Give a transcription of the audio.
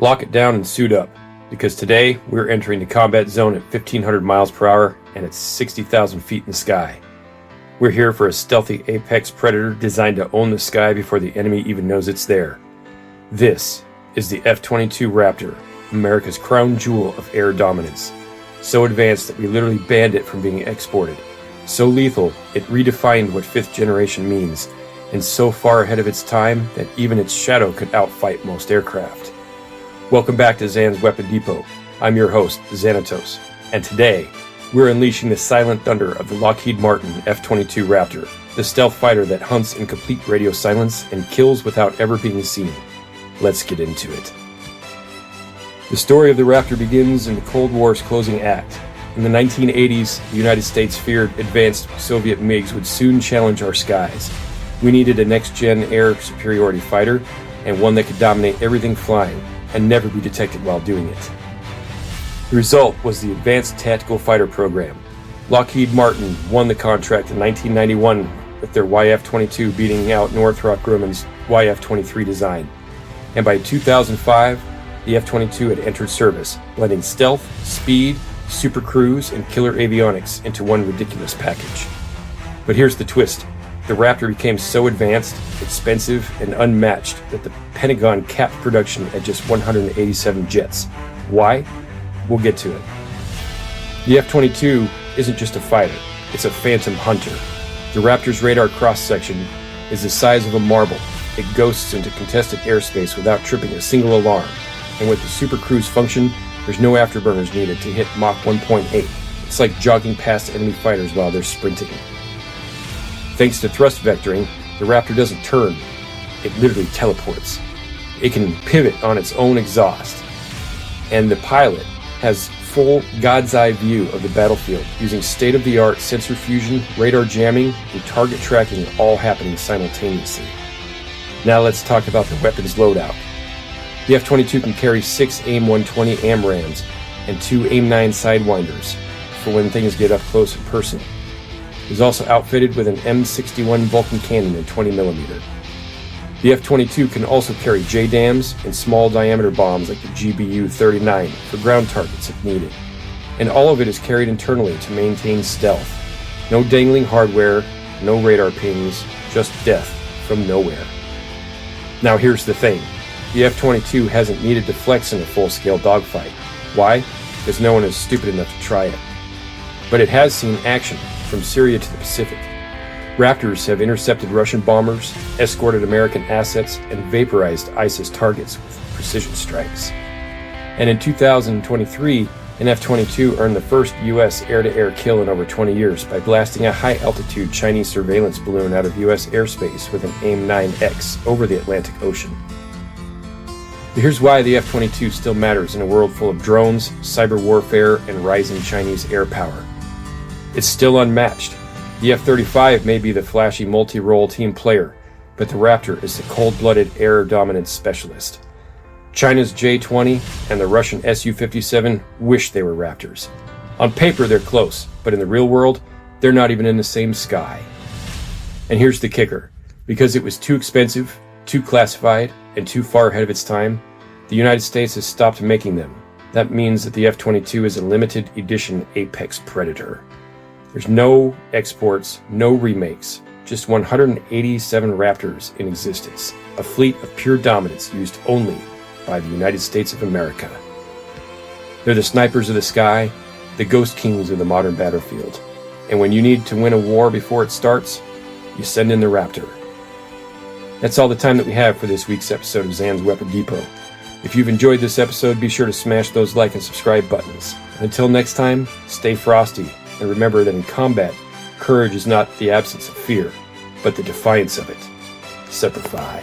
Lock it down and suit up, because today we're entering the combat zone at 1,500 miles per hour and it's 60,000 feet in the sky. We're here for a stealthy apex predator designed to own the sky before the enemy even knows it's there. This is the F22 Raptor, America's crown jewel of air dominance. So advanced that we literally banned it from being exported. So lethal, it redefined what 5th generation means, and so far ahead of its time that even its shadow could outfight most aircraft. Welcome back to Zan's Weapon Depot. I'm your host, Xanatos, and today we're unleashing the silent thunder of the Lockheed Martin F-22 Raptor, the stealth fighter that hunts in complete radio silence and kills without ever being seen. Let's get into it. The story of the Raptor begins in the Cold War's closing act. In the 1980s, the United States feared advanced Soviet MiGs would soon challenge our skies. We needed a next-gen air superiority fighter, and one that could dominate everything flying and never be detected while doing it. The result was the Advanced Tactical Fighter Program. Lockheed Martin won the contract in 1991 with their YF-22 beating out Northrop Grumman's YF-23 design. And by 2005, the F-22 had entered service, blending stealth, speed, super cruise, and killer avionics into one ridiculous package. But here's the twist. The Raptor became so advanced, expensive, and unmatched that the Pentagon capped production at just 187 jets. Why? We'll get to it. The F-22 isn't just a fighter, it's a phantom hunter. The Raptor's radar cross-section is the size of a marble. It ghosts into contested airspace without tripping a single alarm. And with the Super Cruise function, there's no afterburners needed to hit Mach 1.8. It's like jogging past enemy fighters while they're sprinting. Thanks to thrust vectoring, the Raptor doesn't turn, it literally teleports. It can pivot on its own exhaust. And the pilot has full God's eye view of the battlefield using state-of-the-art sensor fusion, radar jamming, and target tracking all happening simultaneously. Now let's talk about the weapons loadout. The F-22 can carry 6 AIM-120 AMRAAMs and 2 AIM-9 Sidewinders for when things get up close and personal. It is also outfitted with an M61 Vulcan cannon in 20mm. The F-22 can also carry JDAMs and small diameter bombs like the GBU-39 for ground targets if needed. And all of it is carried internally to maintain stealth. No dangling hardware, no radar pings, just death from nowhere. Now here's the thing. The F-22 hasn't needed to flex in a full-scale dogfight. Why? Because no one is stupid enough to try it. But it has seen action from Syria to the Pacific. Raptors have intercepted Russian bombers, escorted American assets, and vaporized ISIS targets with precision strikes. And in 2023, an F-22 earned the first U.S. air-to-air kill in over 20 years by blasting a high-altitude Chinese surveillance balloon out of U.S. airspace with an AIM-9X over the Atlantic Ocean. But here's why the F-22 still matters in a world full of drones, cyber warfare, and rising Chinese air power. It's still unmatched. The F-35 may be the flashy multi-role team player, but the Raptor is the cold-blooded air dominance specialist. China's J-20 and the Russian Su-57 wish they were Raptors. On paper, they're close, but in the real world, they're not even in the same sky. And here's the kicker. Because it was too expensive, too classified, and too far ahead of its time, the United States has stopped making them. That means that the F-22 is a limited edition apex predator. There's no exports, no remakes, just 187 Raptors in existence, a fleet of pure dominance used only by the United States of America. They're the snipers of the sky, the ghost kings of the modern battlefield. And when you need to win a war before it starts, you send in the Raptor. That's all the time that we have for this week's episode of Zan's Weapon Depot. If you've enjoyed this episode, be sure to smash those like and subscribe buttons. Until next time, stay frosty. And remember that in combat, courage is not the absence of fear, but the defiance of it. Semper Fi.